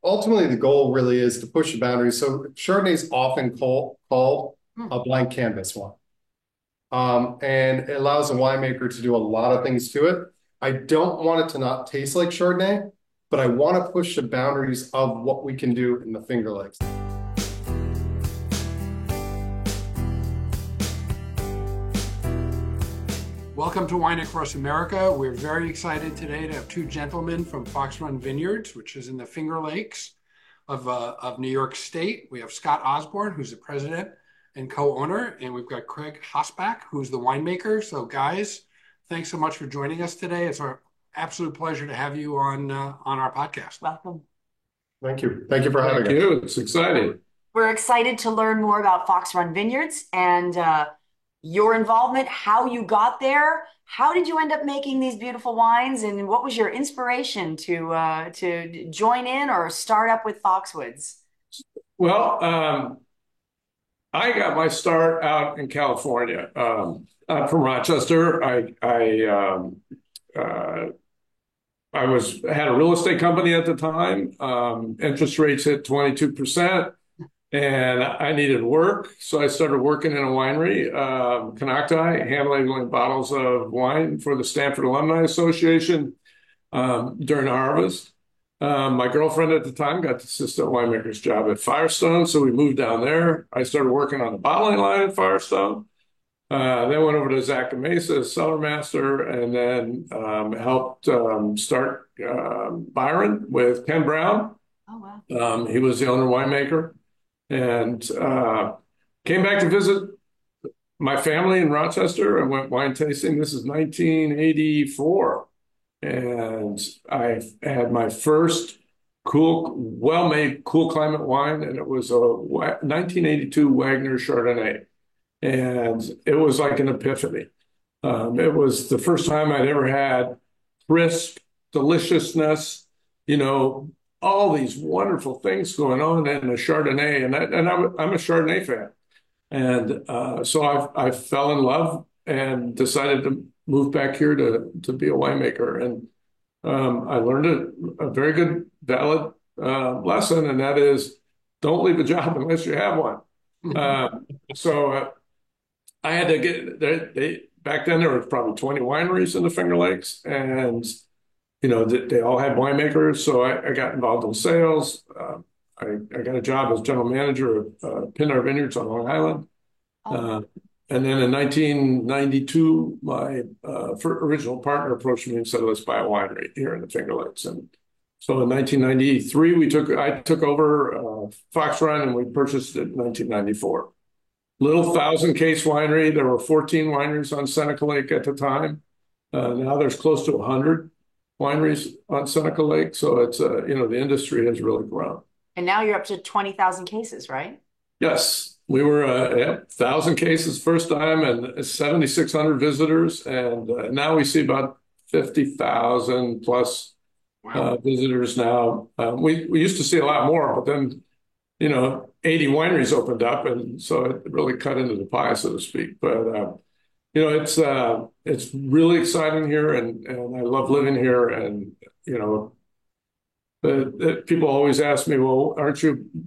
Ultimately, the goal really is to push the boundaries. So Chardonnay is often called Hmm. a blank canvas wine. And it allows a winemaker to do a lot of things to it. I don't want it to not taste like Chardonnay, but I want to push the boundaries of what we can do in the Finger Lakes. Welcome to Wine Across America. We're very excited today to have two gentlemen from Fox Run Vineyards, which is in the Finger Lakes of New York State. We have Scott Osborne, who's the president and co-owner, and we've got Craig Hosbach, who's the winemaker. So, guys, thanks so much for joining us today. It's our absolute pleasure to have you on our podcast. Welcome. Thank you. Thank you for having Thank us. you. It's exciting. We're excited to learn more about Fox Run Vineyards and your involvement, how you got there. How did you end up making these beautiful wines, and what was your inspiration to join in or start up with Foxwoods? Well, I got my start out in California. I'm from Rochester. Uh, I had a real estate company at the time. Interest rates hit 22%, and I needed work, so I started working in a winery, Canocti, hand labeling bottles of wine for the Stanford Alumni Association during harvest. My girlfriend at the time got the assistant winemaker's job at Firestone, so we moved down there. I started working on the bottling line at Firestone. Then went over to Zaca Mesa as cellar master, and then helped start Byron with Ken Brown. Oh, wow. He was the owner winemaker, and came back to visit my family in Rochester and went wine tasting. This is 1984. And I had my first well-made cool climate wine, and it was a 1982 Wagner Chardonnay. And it was like an epiphany. It was the first time I'd ever had crisp deliciousness, you know, all these wonderful things going on in a Chardonnay. I'm a Chardonnay fan. And so I fell in love and decided to move back here to be a winemaker. And I learned a very good, valid lesson, and that is don't leave a job unless you have one. Uh, so I had to get back then there were probably 20 wineries in the Finger Lakes, and they all had winemakers. So I got involved in sales. I got a job as general manager of Pinar Vineyards on Long Island. Oh, Uh, and then in 1992, my original partner approached me and said, "Let's buy a winery here in the Finger Lakes." And so in 1993, I took over Fox Run, and we purchased it in 1994. Little 1,000 case winery. There were 14 wineries on Seneca Lake at the time. Now there's close to 100 wineries on Seneca Lake. So it's the industry has really grown. and now you're up to 20,000 cases, right? Yes, we were 1,000 cases first time and 7,600 visitors, and now we see about 50,000 plus Wow. visitors now. We used to see a lot more, but then 80 wineries opened up, and so it really cut into the pie, so to speak. But it's really exciting here, and I love living here, and you know. People always ask me, "Well,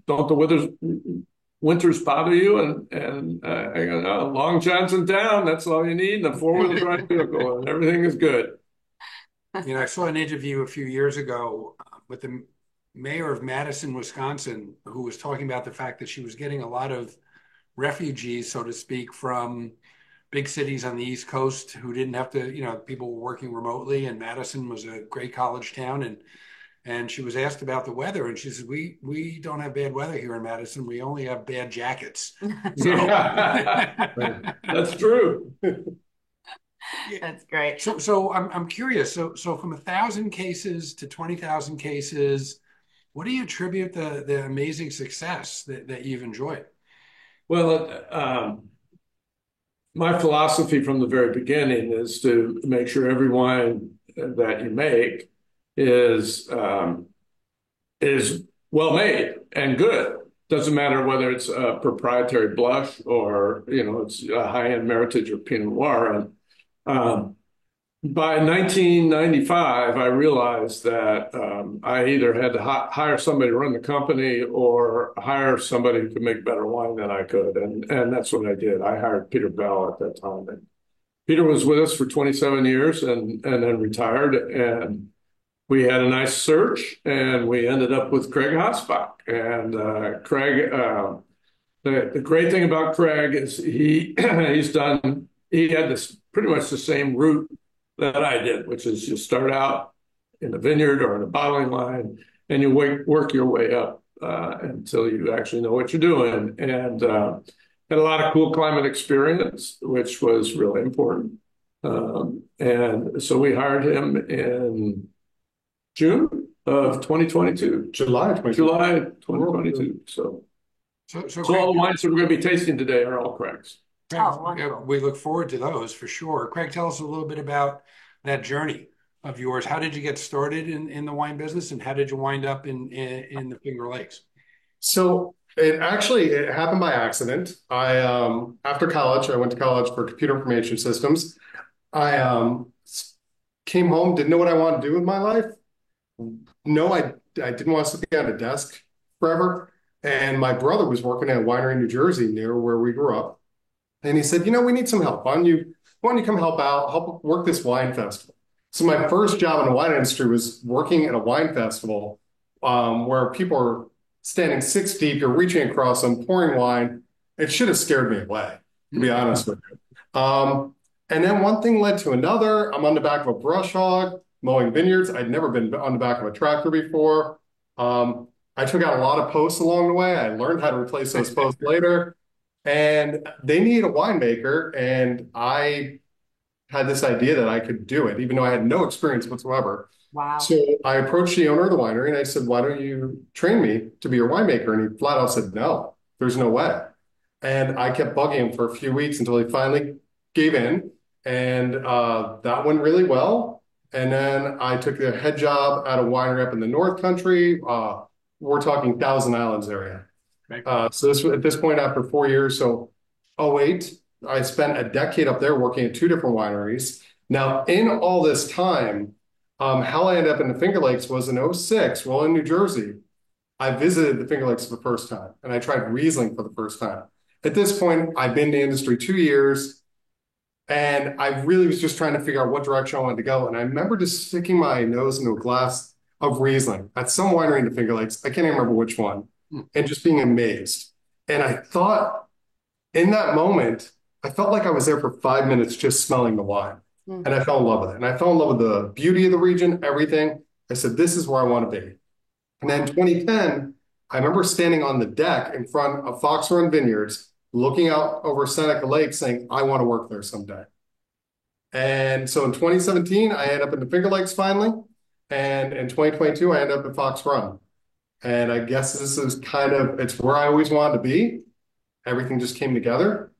don't the winters bother you?" And I go, "No, Long Johnson down. That's all you need, and a four-wheel drive vehicle, and everything is good." I saw an interview a few years ago with the mayor of Madison, Wisconsin, who was talking about the fact that she was getting a lot of refugees, so to speak, from big cities on the East Coast who didn't have to, people were working remotely, and Madison was a great college town. And she was asked about the weather, and she said, "We don't have bad weather here in Madison. We only have bad jackets." So, Yeah, that's true. That's great. so I'm curious. So from 1,000 cases to 20,000 cases, what do you attribute the amazing success that you've enjoyed? Well, my philosophy from the very beginning is to make sure every wine that you make is well made and good. Doesn't matter whether it's a proprietary blush or it's a high-end Meritage or Pinot Noir. And by 1995, I realized that I either had to hire somebody to run the company or hire somebody who could make better wine than I could. And that's what I did. I hired Peter Bell at that time. And Peter was with us for 27 years and then retired. And we had a nice search and we ended up with Craig Hosbach. And Craig, the great thing about Craig is he had this pretty much the same route that I did, which is you start out in a vineyard or in a bottling line and you work your way up until you actually know what you're doing. And had a lot of cool climate experience, which was really important. And so we hired him in June of 2022. July 22. July 2022. So all the wines that we're going to be tasting today are all Craig's. Craig, Oh, wonderful. we look forward to those for sure. Craig, tell us a little bit about that journey of yours. How did you get started in the wine business, and how did you wind up in the Finger Lakes? So it happened by accident. After college, I went to college for computer information systems. I came home, didn't know what I wanted to do with my life. No, I didn't want to sit behind a desk forever. And my brother was working at a winery in New Jersey near where we grew up. And he said, we need some help. Why don't you come help out, help work this wine festival? So my first job in the wine industry was working at a wine festival where people are standing 6 deep, you're reaching across them, pouring wine. It should have scared me away, to be honest with you. And then one thing led to another. I'm on the back of a brush hog, mowing vineyards. I'd never been on the back of a tractor before. I took out a lot of posts along the way. I learned how to replace those posts later. And they need a winemaker. And I had this idea that I could do it, even though I had no experience whatsoever. Wow. So I approached the owner of the winery and I said, why don't you train me to be your winemaker? And he flat out said, no, there's no way. And I kept bugging him for a few weeks until he finally gave in. And that went really well. And then I took the head job at a winery up in the North Country. We're talking Thousand Islands area. So at this point, after 4 years, so '08, I spent a decade up there working at 2 different wineries. Now, in all this time, how I ended up in the Finger Lakes was in '06, well, in New Jersey. I visited the Finger Lakes for the first time, and I tried Riesling for the first time. At this point, I've been in the industry 2 years, and I really was just trying to figure out what direction I wanted to go. And I remember just sticking my nose into a glass of Riesling at some winery in the Finger Lakes. I can't even remember which one, and just being amazed. And I thought, in that moment, I felt like I was there for 5 minutes just smelling the wine. And I fell in love with it. And I fell in love with the beauty of the region, everything. I said, this is where I want to be. And then 2010, I remember standing on the deck in front of Fox Run Vineyards, looking out over Seneca Lake saying, I want to work there someday. And so in 2017, I ended up in the Finger Lakes finally. And in 2022, I ended up at Fox Run. And I guess this is it's where I always wanted to be. Everything just came together.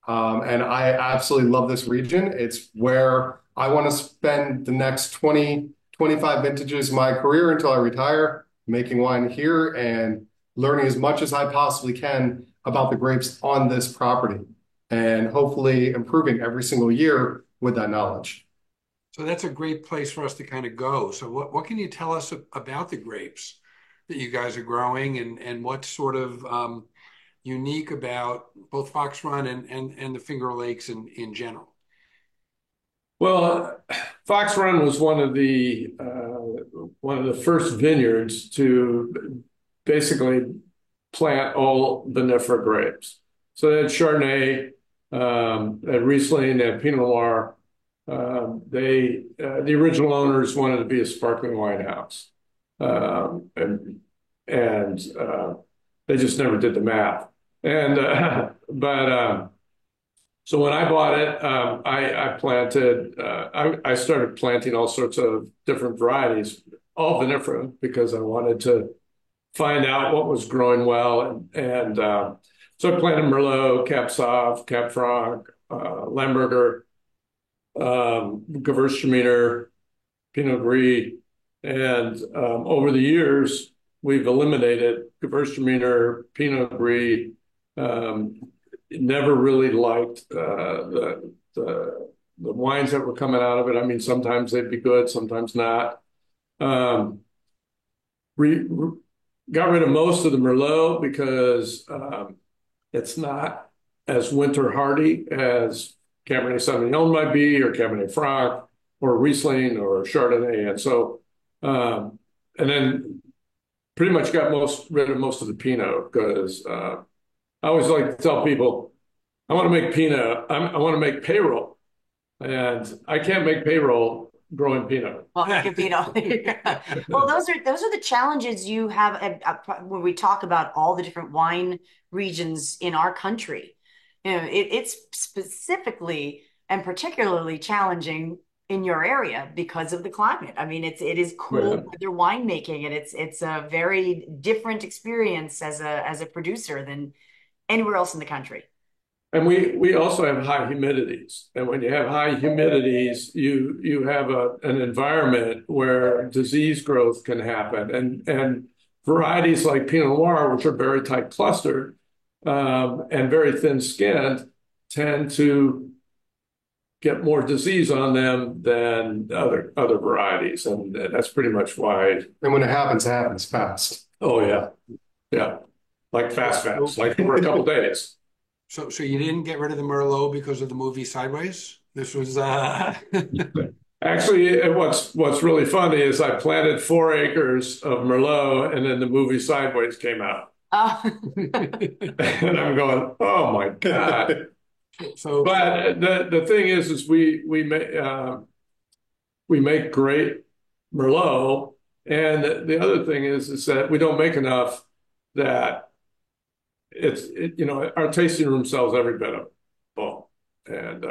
And I absolutely love this region. It's where I want to spend the next 20, 25 vintages of my career until I retire, making wine here and learning as much as I possibly can about the grapes on this property and hopefully improving every single year with that knowledge. So that's a great place for us to kind of go. So what can you tell us about the grapes that you guys are growing and what's sort of unique about both Fox Run and the Finger Lakes in general? Well, Fox Run was one of the first vineyards to basically plant all vinifera grapes. So they had Chardonnay, they had Riesling, they had Pinot Noir. The original owners wanted to be a sparkling wine house, and they just never did the math. And so when I bought it, I started planting all sorts of different varieties, all vinifera, because I wanted to find out what was growing well. And so I planted Merlot, Cab Sauv, Cab Franc, Lemberger, Gewürztraminer, Pinot Gris. And over the years, we've eliminated Gewürztraminer, Pinot Gris. Never really liked the the wines that were coming out of it. I mean, sometimes they'd be good, sometimes not. Um, we got rid of most of the Merlot because it's not as winter hardy as Cabernet Sauvignon might be, or Cabernet Franc, or Riesling, or Chardonnay. And so, and then pretty much got rid of most of the Pinot because I always like to tell people, I want to make Pinot, I want to make payroll, and I can't make payroll growing Pinot. Well, well, those are the challenges you have when we talk about all the different wine regions in our country. You know, it's specifically and particularly challenging in your area because of the climate. I mean, it is cool Right. weather winemaking, and it's a very different experience as a producer than anywhere else in the country. And we also have high humidities. And when you have high humidities, you have an environment where disease growth can happen. And varieties like Pinot Noir, which are very tight clustered and very thin skinned, tend to get more disease on them than other varieties. And that's pretty much why. And when it happens fast. Oh yeah. Yeah. Like fast, like for a couple days. So you didn't get rid of the Merlot because of the movie Sideways? This was Actually, what's really funny is I planted 4 acres of Merlot, and then the movie Sideways came out, Oh. and I'm going, "Oh my God!" So, But the thing is we make great Merlot, and the other thing is that we don't make enough that our tasting room sells every bit of it. Boom. And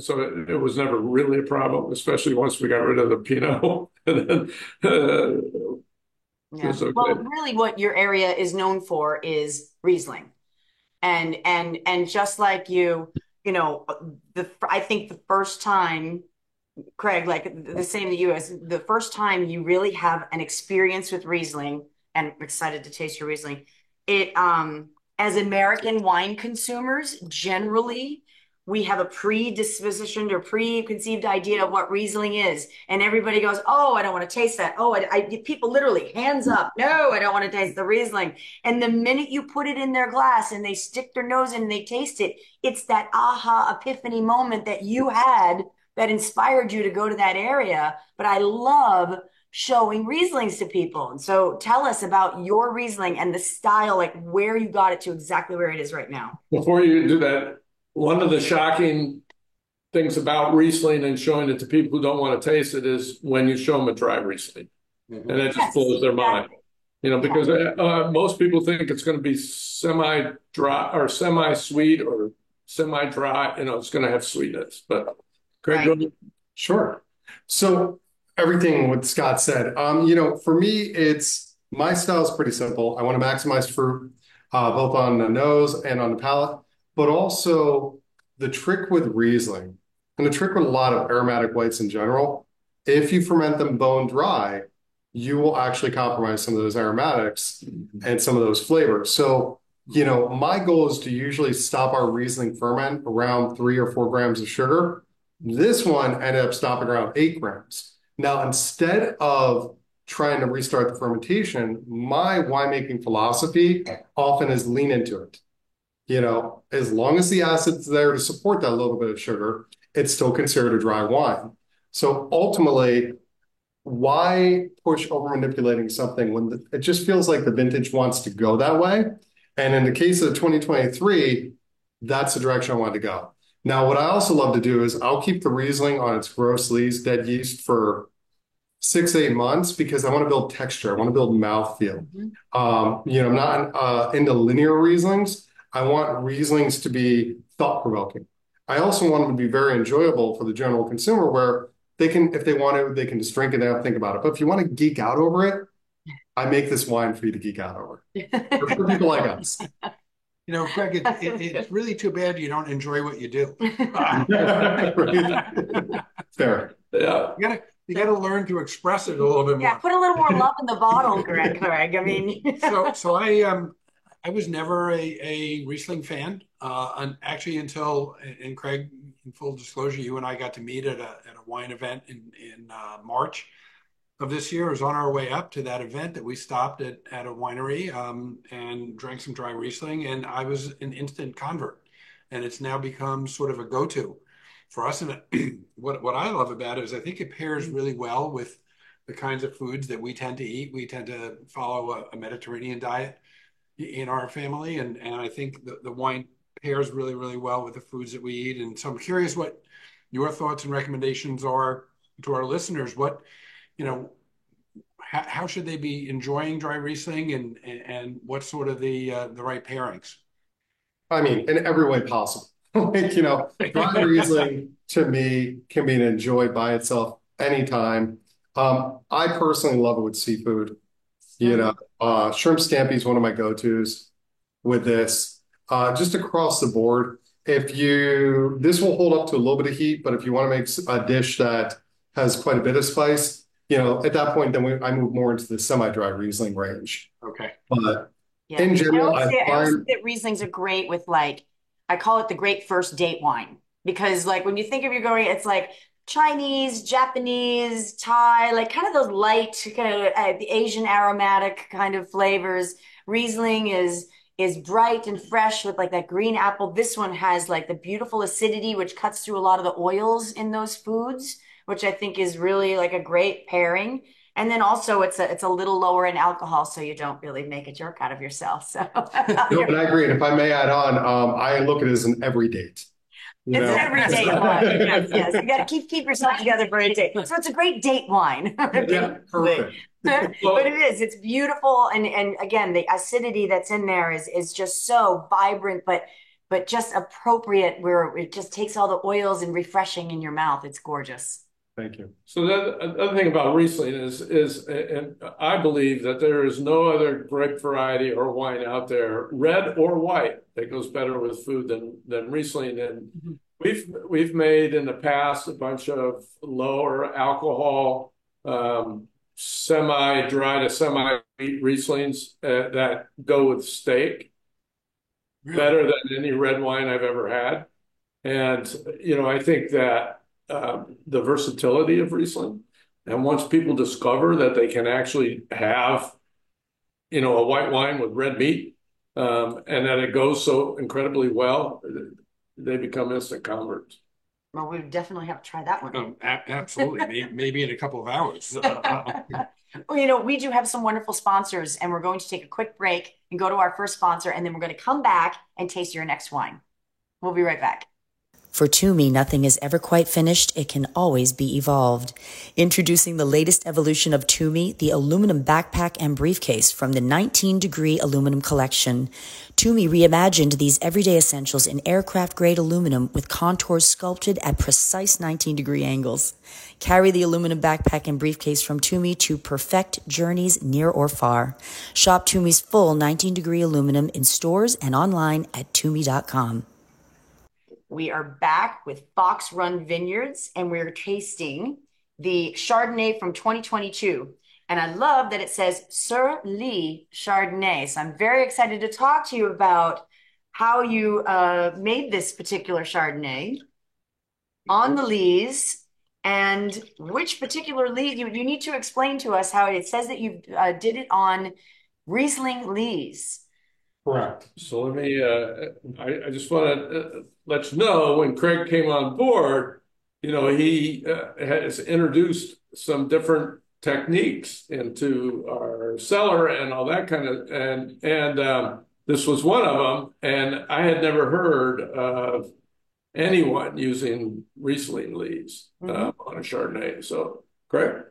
so it was never really a problem, especially once we got rid of the Pinot. And then it Yeah. was okay. Well, really what your area is known for is Riesling. And just like you know, I think the first time, Craig, like the same to you, as the first time you really have an experience with Riesling, and I'm excited to taste your Riesling. As American wine consumers, generally, we have a predispositioned or preconceived idea of what Riesling is. And everybody goes, oh, I don't want to taste that. Oh, people literally hands up. No, I don't want to taste the Riesling. And the minute you put it in their glass and they stick their nose in and they taste it, it's that aha epiphany moment that you had that inspired you to go to that area. But I love showing Rieslings to people. And so tell us about your Riesling and the style, like where you got it to exactly where it is right now. Before you do that, one of the shocking things about Riesling and showing it to people who don't want to taste it is when you show them a dry Riesling, and it just blows their mind. Because most people think it's going to be semi-dry or semi-sweet or semi-dry. It's going to have sweetness. But Craig, Right. Sure. So everything what Scott said, for me, my style is pretty simple. I want to maximize fruit, both on the nose and on the palate, but also the trick with Riesling and the trick with a lot of aromatic whites in general, if you ferment them bone dry, you will actually compromise some of those aromatics and some of those flavors. So, my goal is to usually stop our Riesling ferment around 3 or 4 grams of sugar. This one ended up stopping around 8 grams. Now, instead of trying to restart the fermentation, my winemaking philosophy often is lean into it. As long as the acid's there to support that little bit of sugar, it's still considered a dry wine. So ultimately, why push over manipulating something when it just feels like the vintage wants to go that way? And in the case of 2023, that's the direction I wanted to go. Now, what I also love to do is I'll keep the Riesling on its gross lees dead yeast for 6, 8 months because I want to build texture. I want to build mouthfeel. I'm not into linear Rieslings. I want Rieslings to be thought-provoking. I also want them to be very enjoyable for the general consumer where they can, if they want to, they can just drink it and not think about it. But if you want to geek out over it, I make this wine for you to geek out over. For people like us. Craig, it's really too bad you don't enjoy what you do. Fair. yeah. You got to learn to express it a little bit more. Yeah, put a little more love in the bottle, Craig. I mean, So I was never a Riesling fan. actually until, and Craig, in full disclosure, you and I got to meet at a wine event in March of this year. It was on our way up to that event that we stopped at a winery and drank some dry Riesling, and I was an instant convert. And it's now become sort of a go-to for us. And what I love about it is I think it pairs really well with the kinds of foods that we tend to eat. We tend to follow a Mediterranean diet in our family, and I think the wine pairs really, really well with the foods that we eat. And so I'm curious what your thoughts and recommendations are to our listeners. What, you know, how should they be enjoying dry Riesling, and what's sort of the right pairings? I mean, in every way possible. Like, dry Riesling to me can be enjoyed by itself anytime. I personally love it with seafood. Shrimp scampi is one of my go-tos with this. Just across the board, this will hold up to a little bit of heat, but if you want to make a dish that has quite a bit of spice, at that point, then I move more into the semi-dry Riesling range. Okay. But Yeah. in general, I always think that Rieslings are great with, like, I call it the great first date wine, because like when you think of you going, it's like Chinese, Japanese, Thai, like kind of those light kind of Asian aromatic kind of flavors. Riesling is bright and fresh with like that green apple. This one has like the beautiful acidity, which cuts through a lot of the oils in those foods, which I think is really like a great pairing. And then also it's a little lower in alcohol, so you don't really make a jerk out of yourself. So No, but I agree. And if I may add on, I look at it as an every date. it's an every date wine. Yes, yes. You got to keep yourself together for a date. So it's a great date wine. Yeah, perfect. But it is. It's beautiful, and again, the acidity that's in there is just so vibrant, but just appropriate, where it just takes all the oils and refreshing in your mouth. It's gorgeous. Thank you. So the other thing about Riesling is, and I believe that there is no other grape variety or wine out there, red or white, that goes better with food than Riesling. And we've made in the past a bunch of lower alcohol, semi-dry to semi-sweet Rieslings that go with steak better than any red wine I've ever had. And I think that the versatility of Riesling, and once people discover that they can actually have a white wine with red meat, and that it goes so incredibly well, they become instant converts. Well, we definitely have to try that one. Absolutely. Maybe in a couple of hours. Well, we do have some wonderful sponsors, and we're going to take a quick break and go to our first sponsor, and then we're going to come back and taste your next wine. We'll be right back. For Toomey, nothing is ever quite finished. It can always be evolved. Introducing the latest evolution of Toomey, the aluminum backpack and briefcase from the 19 Degree Aluminum Collection. Toomey reimagined these everyday essentials in aircraft-grade aluminum with contours sculpted at precise 19-degree angles. Carry the aluminum backpack and briefcase from Toomey to perfect journeys near or far. Shop Toomey's full 19-degree aluminum in stores and online at Toomey.com. We are back with Fox Run Vineyards, and we're tasting the Chardonnay from 2022. And I love that it says Sur Lie Chardonnay. So I'm very excited to talk to you about how you made this particular Chardonnay on the lees, and which particular lees. You need to explain to us how it says that you did it on Riesling lees. Correct. So let me, I just want to let you know, when Craig came on board, he has introduced some different techniques into our cellar and all that kind of, and this was one of them. And I had never heard of anyone using Riesling lees on a Chardonnay. So, Craig.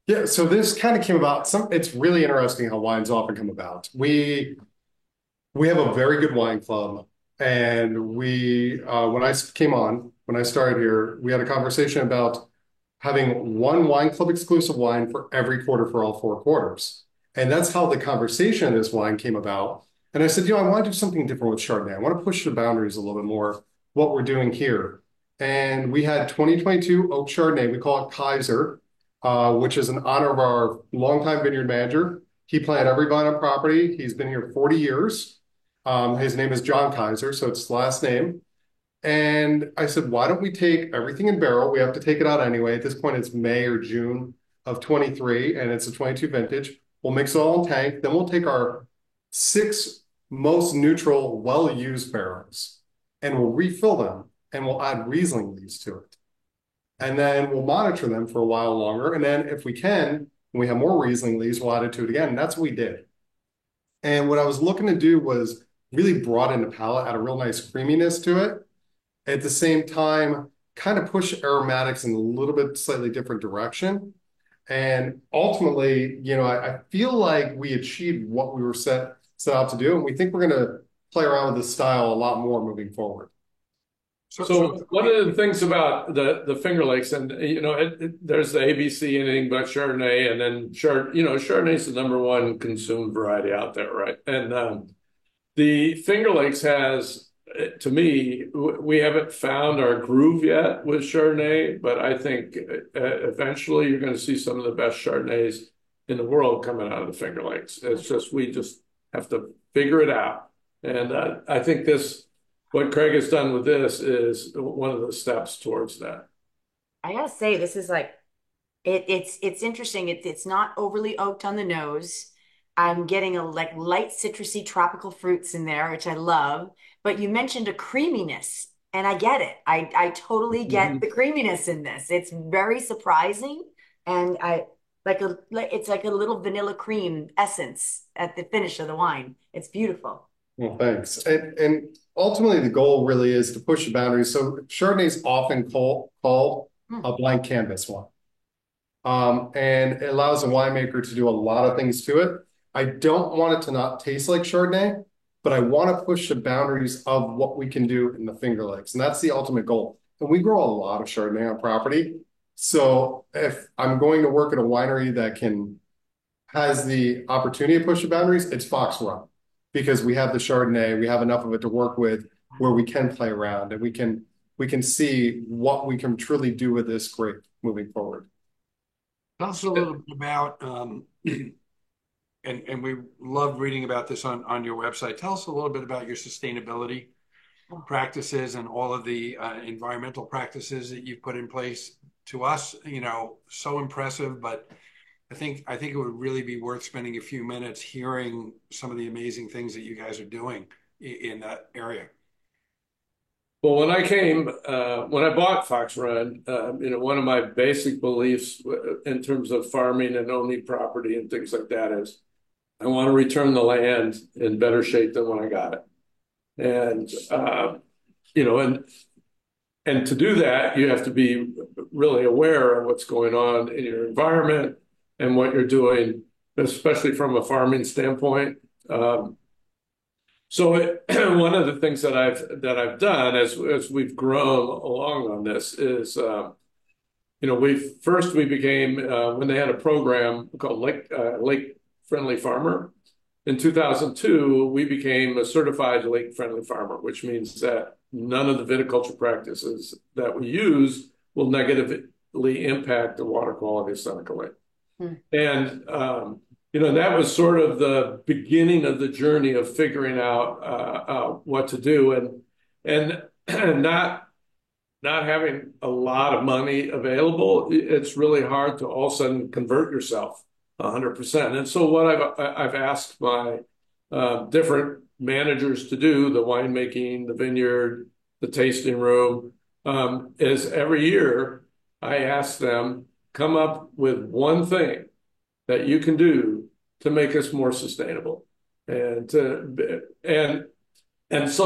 Yeah, so this kind of came about. It's really interesting how wines often come about. We have a very good wine club, and when I started here, we had a conversation about having one wine club exclusive wine for every quarter for all 4 quarters. And that's how the conversation of this wine came about. And I said, I want to do something different with Chardonnay. I want to push the boundaries a little bit more, what we're doing here. And we had 2022 Oak Chardonnay. We call it Kaiser, which is in honor of our longtime vineyard manager. He planted every vine on property. He's been here 40 years. His name is John Kaiser, so it's his last name. And I said, why don't we take everything in barrel? We have to take it out anyway. At this point, it's May or June of 23, and it's a 22 vintage. We'll mix it all in tank. Then we'll take our 6 most neutral, well-used barrels, and we'll refill them, and we'll add Riesling leaves to it. And then we'll monitor them for a while longer. And then if we can, when we have more Riesling leaves, we'll add it to it again. And that's what we did. And what I was looking to do was really broaden the palate, add a real nice creaminess to it. At the same time, kind of push aromatics in a little bit slightly different direction. And ultimately, I feel like we achieved what we were set out to do. And we think we're going to play around with this style a lot more moving forward. So one of the things about the Finger Lakes, and there's the ABC anything but Chardonnay, and then Chardonnay is the #1 consumed variety out there, right? And the Finger Lakes has, to me, we haven't found our groove yet with Chardonnay, but I think eventually you're going to see some of the best Chardonnays in the world coming out of the Finger Lakes. It's just we just have to figure it out, and I think what Craig has done with this is one of the steps towards that. I gotta say, this is like it's interesting. It's not overly oaked on the nose. I'm getting a like light citrusy tropical fruits in there, which I love. But you mentioned a creaminess, and I get it. I totally get the creaminess in this. It's very surprising, and it's like a little vanilla cream essence at the finish of the wine. It's beautiful. Well, thanks. And ultimately, the goal really is to push the boundaries. So Chardonnay is often called a blank canvas wine. And it allows a winemaker to do a lot of things to it. I don't want it to not taste like Chardonnay, but I want to push the boundaries of what we can do in the Finger Lakes. And that's the ultimate goal. And we grow a lot of Chardonnay on property. So if I'm going to work at a winery that has the opportunity to push the boundaries, it's Fox Run. Because we have the Chardonnay, we have enough of it to work with where we can play around and we can see what we can truly do with this grape moving forward. Tell us a little bit about, and we love reading about this on your website. Tell us a little bit about your sustainability practices and all of the environmental practices that you've put in place. To us, so impressive, but I think it would really be worth spending a few minutes hearing some of the amazing things that you guys are doing in that area. Well, when I bought Fox Run, one of my basic beliefs in terms of farming and owning property and things like that is I want to return the land in better shape than when I got it. And, and to do that, you have to be really aware of what's going on in your environment and what you're doing, especially from a farming standpoint. So one of the things that I've done as we've grown along on this is, we became when they had a program called Lake Friendly Farmer. In 2002, we became a certified Lake Friendly Farmer, which means that none of the viticulture practices that we use will negatively impact the water quality of Seneca Lake. And, that was sort of the beginning of the journey of figuring out what to do and not having a lot of money available. It's really hard to all of a sudden convert yourself 100%. And so what I've asked my different managers to do, the winemaking, the vineyard, the tasting room, is every year I ask them, come up with one thing that you can do to make us more sustainable. And so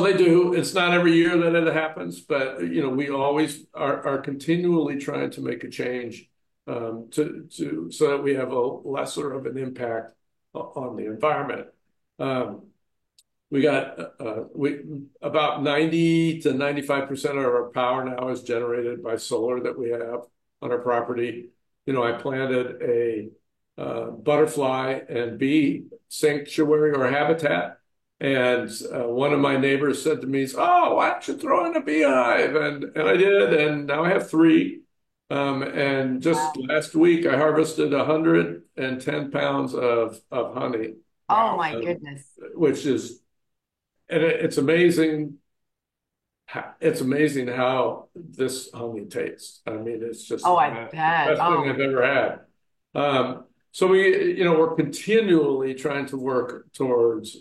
they do. It's not every year that it happens, but we always are continually trying to make a change so that we have a lesser of an impact on the environment. We got about 90 to 95% of our power now is generated by solar that we have on our property. I planted a butterfly and bee sanctuary or habitat. And one of my neighbors said to me, "Oh, why don't you throw in a beehive?" And I did, and now I have 3. And just last week, I harvested 110 pounds of honey. Oh my goodness! Which is it's amazing. It's amazing how this honey tastes. I mean, it's just Oh, I the bet. best thing Oh, I've ever had. So we're continually trying to work towards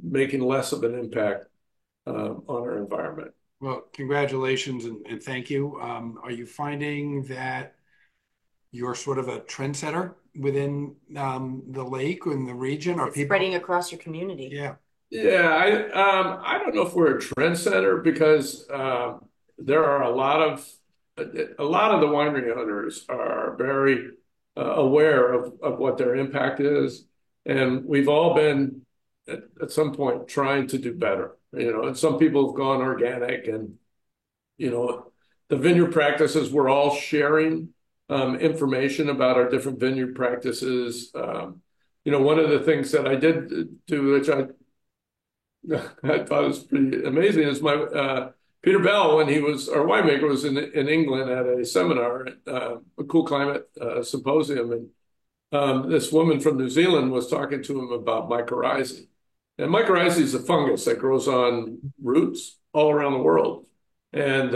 making less of an impact on our environment. Well, congratulations and thank you. Are you finding that you're sort of a trendsetter within the lake and the region? Are it's people? spreading across your community. Yeah. Yeah, I don't know if we're a trendsetter because there are a lot of the winery owners are very aware of what their impact is, and we've all been at some point trying to do better. And some people have gone organic, and the vineyard practices, we're all sharing information about our different vineyard practices. One of the things that I did do, which I thought it was pretty amazing, is my Peter Bell, when he was our winemaker, was in England at a seminar, a cool climate symposium, and this woman from New Zealand was talking to him about mycorrhizae. And mycorrhizae is a fungus that grows on roots all around the world. And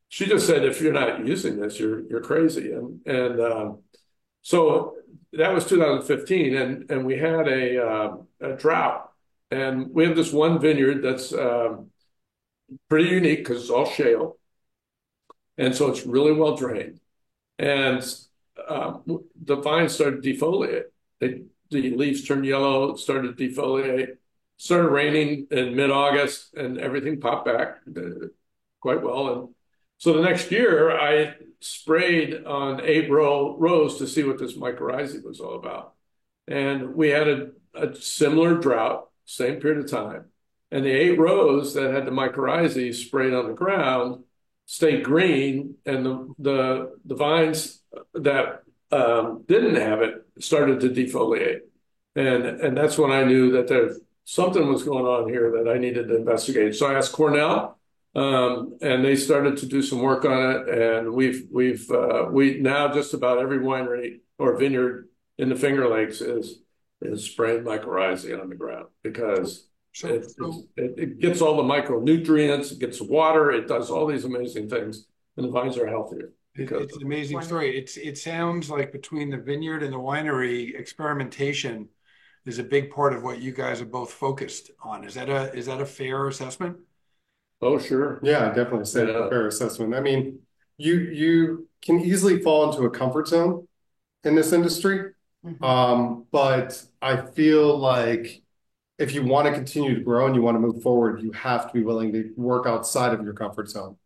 she just said, if you're not using this, you're crazy. And so that was 2015, and we had a drought. And we have this one vineyard that's pretty unique because it's all shale. And so it's really well drained. And the vines started to defoliate. The leaves turned yellow, started to defoliate, started raining in mid-August, and everything popped back quite well. And so the next year, I sprayed on 8 rows to see what this mycorrhizae was all about. And we had a similar drought, same period of time. And the 8 rows that had the mycorrhizae sprayed on the ground stayed green, and the vines that didn't have it started to defoliate. And that's when I knew that something was going on here that I needed to investigate. So I asked Cornell, and they started to do some work on it. And we now just about every winery or vineyard in the Finger Lakes is spraying mycorrhizae on the ground because it gets all the micronutrients, it gets water, it does all these amazing things, and the vines are healthier. It's an amazing story. It sounds like between the vineyard and the winery, experimentation is a big part of what you guys are both focused on. Is that a fair assessment? Oh, sure. Yeah, definitely say a fair assessment. I mean, you can easily fall into a comfort zone in this industry. But I feel like if you want to continue to grow and you want to move forward, you have to be willing to work outside of your comfort zone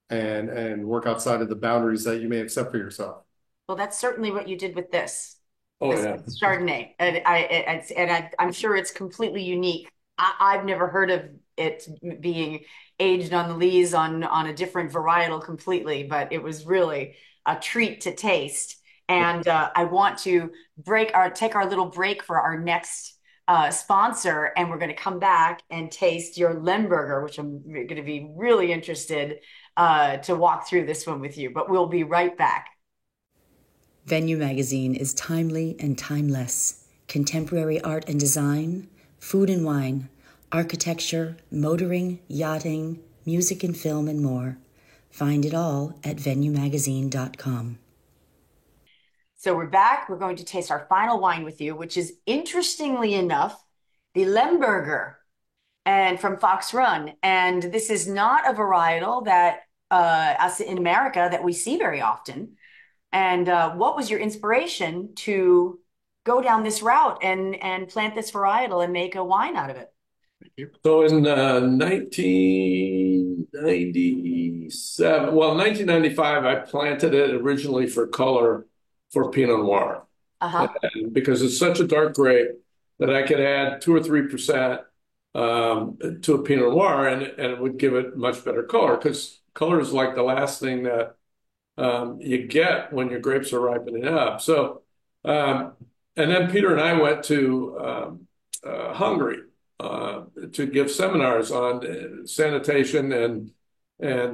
and work outside of the boundaries that you may have set for yourself. Well, that's certainly what you did with this. Oh, This yeah. Chardonnay, and I'm sure it's completely unique. I've never heard of it being aged on the lees on a different varietal completely, but it was really a treat to taste. And I want to take our little break for our next sponsor, and we're going to come back and taste your Lemberger, which I'm going to be really interested to walk through this one with you. But we'll be right back. Venue Magazine is timely and timeless. Contemporary art and design, food and wine, architecture, motoring, yachting, music and film, and more. Find it all at venuemagazine.com. So we're back. We're going to taste our final wine with you, which is, interestingly enough, the Lemberger, and from Fox Run. And this is not a varietal that us in America that we see very often. And what was your inspiration to go down this route and plant this varietal and make a wine out of it? Thank you. So in 1995, I planted it originally for color for Pinot Noir. And because it's such a dark grape that I could add 2 or 3% to a Pinot Noir, and it would give it much better color, because color is like the last thing that you get when your grapes are ripening up. So, and then Peter and I went to Hungary to give seminars on sanitation and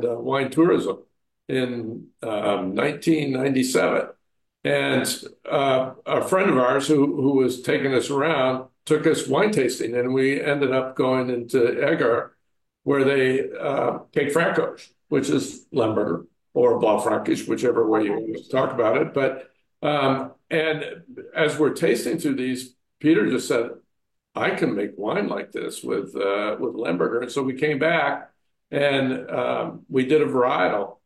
wine tourism in 1997. And a friend of ours who was taking us around took us wine tasting, and we ended up going into Eger, where they take Frankos, which is Lemberger or Blaufränkisch, whichever way you want to talk about it. But and as we're tasting through these, Peter just said, I can make wine like this with Lemberger. And so we came back and we did a varietal.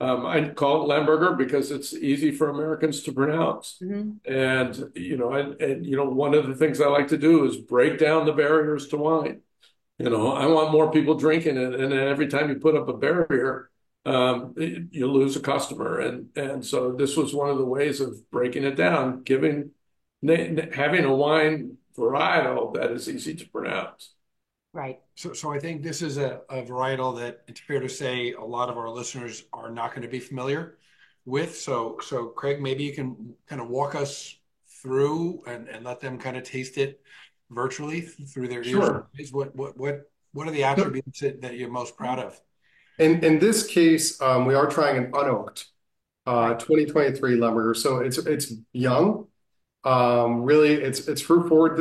I call it Lemberger because it's easy for Americans to pronounce. And one of the things I like to do is break down the barriers to wine. I want more people drinking it, and then every time you put up a barrier, you lose a customer. And so this was one of the ways of breaking it down, having a wine varietal that is easy to pronounce. Right. So I think this is a varietal that it's fair to say a lot of our listeners are not going to be familiar with. So Craig, maybe you can kind of walk us through and let them kind of taste it virtually through their ears. Sure. What are the attributes that you're most proud of? In this case, we are trying an unoaked 2023 Lemberger. So it's young. Really, it's fruit forward.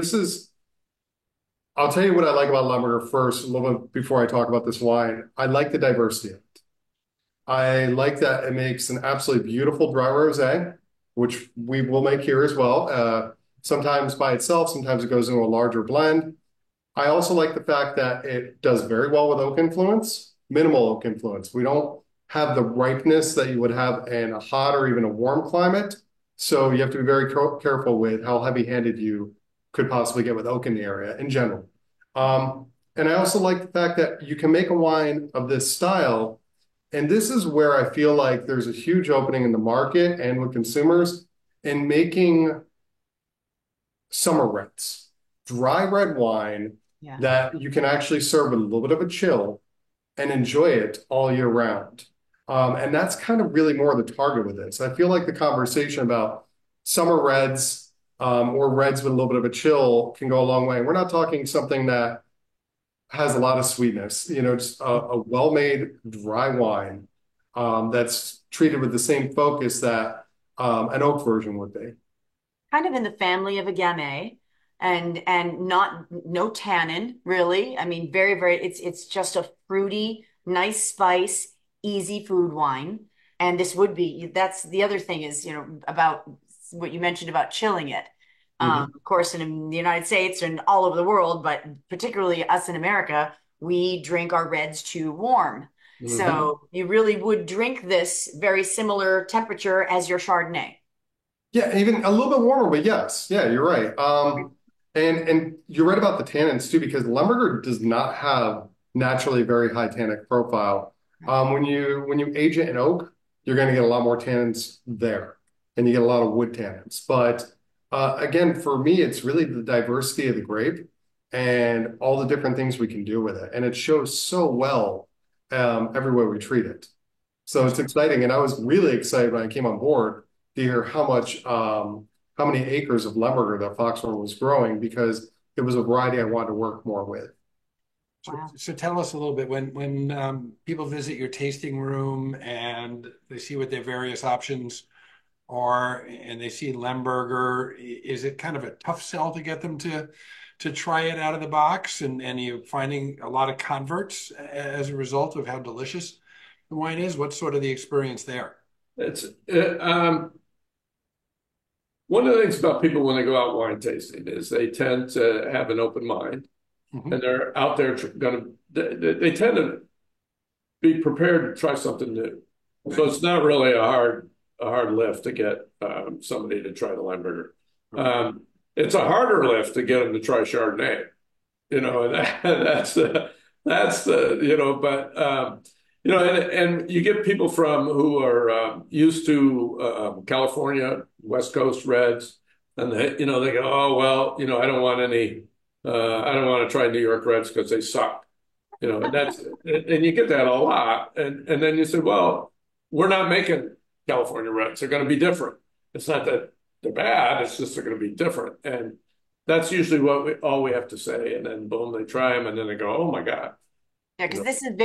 I'll tell you what I like about Lemberger first, a little bit before I talk about this wine. I like the diversity of it. I like that it makes an absolutely beautiful dry rosé, which we will make here as well. Sometimes by itself, sometimes it goes into a larger blend. I also like the fact that it does very well with oak influence, minimal oak influence. We don't have the ripeness that you would have in a hot or even a warm climate. So you have to be very careful with how heavy-handed you could possibly get with oak in the area in general. And I also like the fact that you can make a wine of this style. And this is where I feel like there's a huge opening in the market and with consumers in making summer reds, dry red wine that you can actually serve with a little bit of a chill and enjoy it all year round. And that's kind of really more the target with this. I feel like the conversation about summer reds or reds with a little bit of a chill can go a long way. We're not talking something that has a lot of sweetness, just a well-made dry wine that's treated with the same focus that an oak version would be. Kind of in the family of a Gamay, and no tannin really. I mean, very, very. It's just a fruity, nice spice, easy food wine. And this would be. That's the other thing is about what you mentioned about chilling it. Of course, in the United States and all over the world, but particularly us in America, we drink our reds too warm. So you really would drink this very similar temperature as your Chardonnay. Yeah, even a little bit warmer, but yes, yeah, you're right. And you're right about the tannins too, because Lemberger does not have naturally a very high tannic profile. When you age it in oak, you're going to get a lot more tannins there, and you get a lot of wood tannins. But again, for me, it's really the diversity of the grape and all the different things we can do with it, and it shows so well everywhere we treat it. So it's exciting, and I was really excited when I came on board to hear how many acres of Lemberger that Foxhorn was growing because it was a variety I wanted to work more with. Wow. So tell us a little bit when people visit your tasting room and they see what their various options are and they see Lemberger, is it kind of a tough sell to get them to try it out of the box? And you're finding a lot of converts as a result of how delicious the wine is? What's sort of the experience there? It's one of the things about people when they go out wine tasting is they tend to have an open mind, and they're out there they tend to be prepared to try something new. Right. So it's not really a hard lift to get somebody to try the Lemberger. It's a harder lift to get them to try Chardonnay. And that's the and you get people who are used to California, West Coast reds, and they go, oh, well, I don't want I don't want to try New York reds because they suck. And you get that a lot. And then you say, well, we're not making California reds. They're going to be different. It's not that they're bad. It's just they're going to be different. And that's usually all we have to say. And then boom, they try them and then they go, oh my God. Yeah, because this is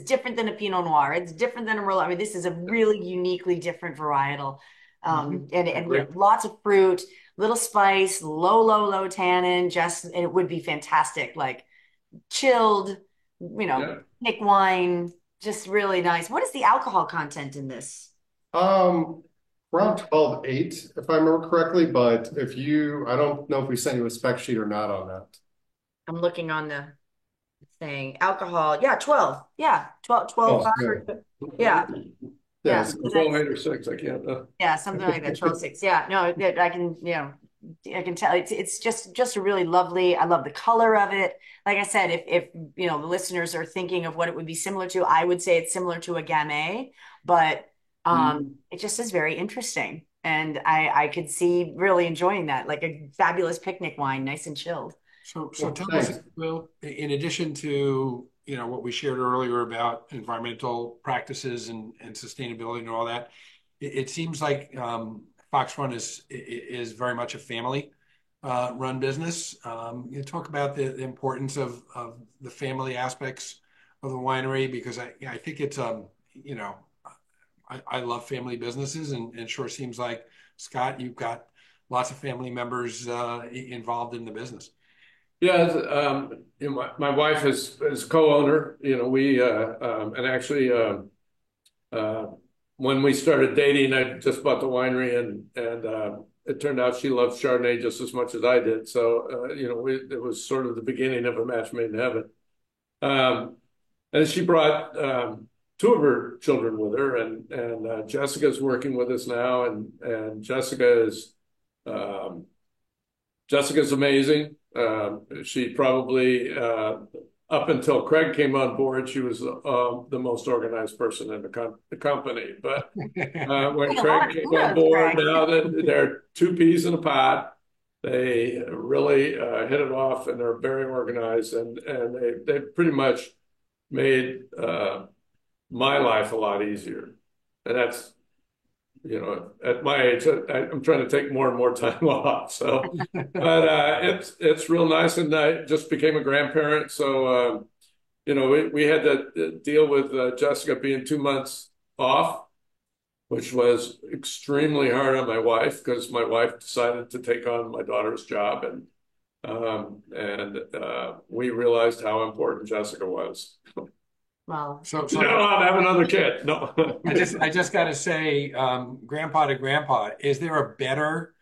different than a Pinot Noir. It's different than a Merlot. I mean, this is a really uniquely different varietal, and with lots of fruit, little spice, low tannin, just, and it would be fantastic. Like chilled, Yeah. thick wine, just really nice. What is the alcohol content in this? Um, Around 12.8, if I remember correctly, but I don't know if we sent you a spec sheet or not on that. I'm looking on the thing. Alcohol, yeah, 12. Yeah, 12, Oh, 5 yeah. or, yeah, yeah. Yes. So 12, that's, 8 or 6, I can't. yeah, something like that, 12.6. Yeah, no, I can, I can tell it's just a really lovely. I love the color of it. Like I said, if the listeners are thinking of what it would be similar to, I would say it's similar to a Gamay, but Mm. it just is very interesting. And I could see really enjoying that, like a fabulous picnic wine, nice and chilled. So Well, tell us, thanks. Will, in addition to, what we shared earlier about environmental practices and sustainability and all that, it seems like Fox Run is very much a family run business. You talk about the importance of the family aspects of the winery, because I think it's you know I love family businesses, and it sure seems like, Scott, you've got lots of family members involved in the business. Yeah, my wife is co-owner. We and actually uh, when we started dating, I just bought the winery, and it turned out she loved Chardonnay just as much as I did. So it was sort of the beginning of a match made in heaven. Um, and she brought two of her children with her, and Jessica's working with us now, and um, Jessica's amazing. She probably, up until Craig came on board, she was the most organized person in the company. But when A lot Craig of came on kudos, board, Greg. now that they're two peas in a pod, they really hit it off, and they're very organized, and they pretty much made my life a lot easier. And that's, at my age, I'm trying to take more and more time off. So, but it's real nice, and I just became a grandparent. So, we had to deal with Jessica being 2 months off, which was extremely hard on my wife, because my wife decided to take on my daughter's job, and we realized how important Jessica was. Well, So Not allowed to have another kid. No. I just got to say, grandpa to grandpa, is there a better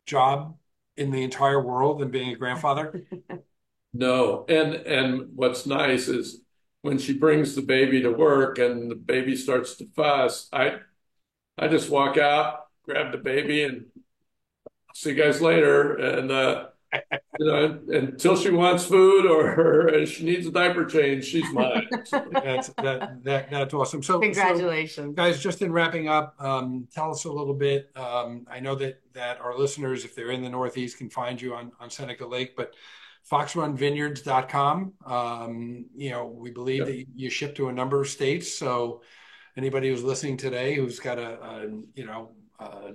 job in the entire world than being a grandfather? No. And what's nice is when she brings the baby to work and the baby starts to fuss, I just walk out, grab the baby, and see you guys later. And until she wants food or she needs a diaper change, she's mine. That's awesome. So congratulations. guys, just in wrapping up, tell us a little bit. I know that our listeners, if they're in the Northeast, can find you on Seneca Lake, but foxrunvineyards.com. We believe that you ship to a number of states. So anybody who's listening today who's got a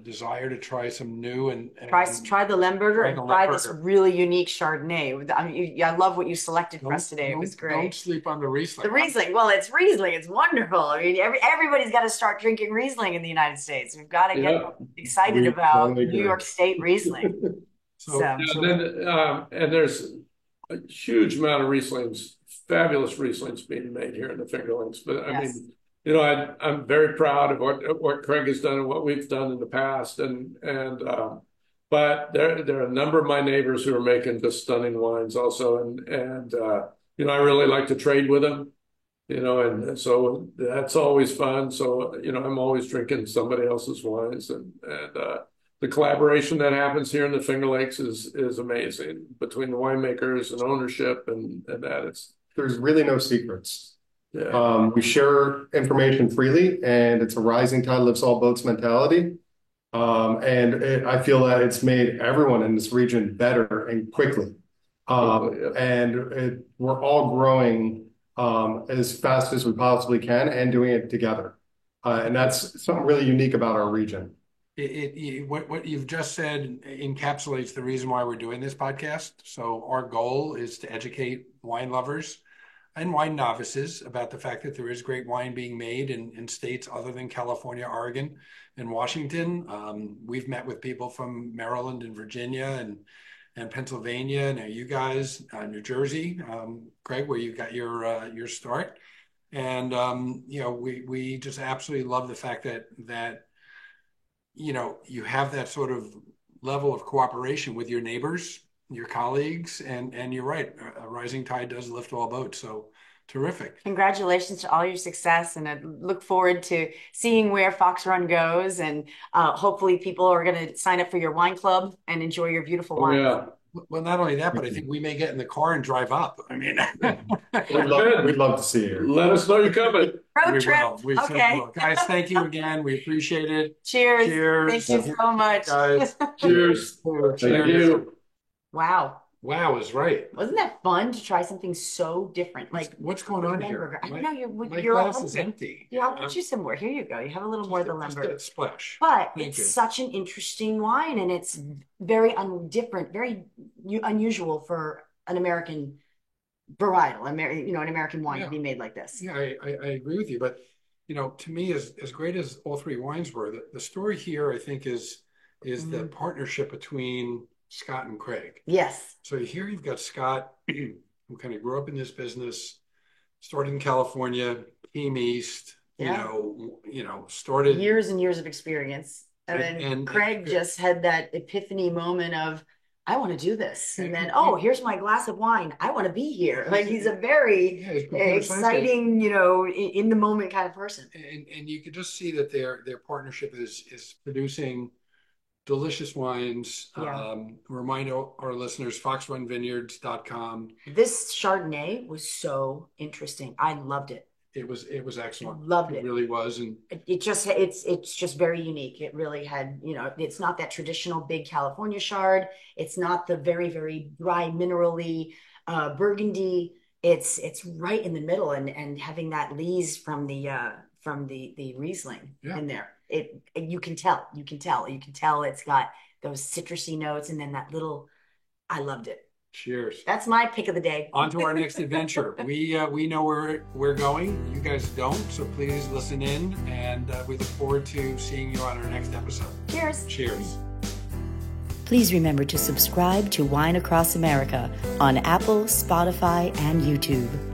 desire to try some new and Try the Lemberger and try this really unique Chardonnay. I mean, I love what you selected for us today. It was great. Don't sleep on the Riesling. The Riesling, well, it's Riesling. It's wonderful. I mean, everybody's got to start drinking Riesling in the United States. We've got to get excited about New York State Riesling. And there's a huge amount of Rieslings, fabulous Rieslings being made here in the Finger Lakes. But I mean, I'm very proud of what Craig has done and what we've done in the past, but there are a number of my neighbors who are making just stunning wines also, and I really like to trade with them, and so that's always fun. So I'm always drinking somebody else's wines, and the collaboration that happens here in the Finger Lakes is amazing between the winemakers and ownership, and that There's really no secrets. Yeah. We share information freely, and it's a rising tide lifts all boats mentality. I feel that it's made everyone in this region better and quickly. We're all growing as fast as we possibly can and doing it together. And that's something really unique about our region. What you've just said encapsulates the reason why we're doing this podcast. So our goal is to educate wine lovers and wine novices about the fact that there is great wine being made in states other than California, Oregon, and Washington. We've met with people from Maryland and Virginia and Pennsylvania. Now you guys, New Jersey, Craig, where you got your start. And we just absolutely love the fact that you have that sort of level of cooperation with your neighbors, your colleagues, and you're right, a rising tide does lift all boats. So terrific. Congratulations to all your success, and I look forward to seeing where Fox Run goes. And hopefully, people are going to sign up for your wine club and enjoy your beautiful wine. Yeah. Well, not only that, but I think we may get in the car and drive up. I mean, We'd love to see you. Let us know you're coming. Road trip. We Okay. will. Guys, thank you again. We appreciate it. Cheers. Cheers. Thank you so much. Guys, Cheers. cheers. Thank you. Wow. Wow is right. Wasn't that fun to try something so different? Like What's going on Lemberger. here? I know My you're glass all is hungry. empty. Yeah, I'll put you some more. Here you go. You have a little more of the Just Lemberger. a splash. But Thank it's you. such an interesting wine, and it's very different, very unusual for an American varietal, an American wine to be made like this. Yeah, I agree with you. But, to me, as great as all three wines were, the story here, I think, is the partnership between Scott and Craig. Yes. So here you've got Scott, who kind of grew up in this business, started in California, came east, Yeah. started Years and years of experience. And then And- Craig just had that epiphany moment of, I want to do this. And then, And- oh, here's my glass of wine. I want to be here. Like he's a very Yeah, he's computer science guy. exciting, in the moment kind of person. And you can just see that their partnership is producing delicious wines. Yeah. Remind our listeners, foxrunvineyards.com. This Chardonnay was so interesting. I loved it. It was excellent. Loved It it. really was. And It's just very unique. It really had, it's not that traditional big California Chard. It's not the very, very dry minerally Burgundy. It's right in the middle, and having that lees from the Riesling in there. You can tell it's got those citrusy notes, and then that little. I loved it. cheers. That's my pick of the day. On to our next adventure. We know where we're going. You guys don't, so please listen in, and we look forward to seeing you on our next episode. Cheers. Cheers. Please remember to subscribe to Wine Across America on Apple, Spotify, and YouTube.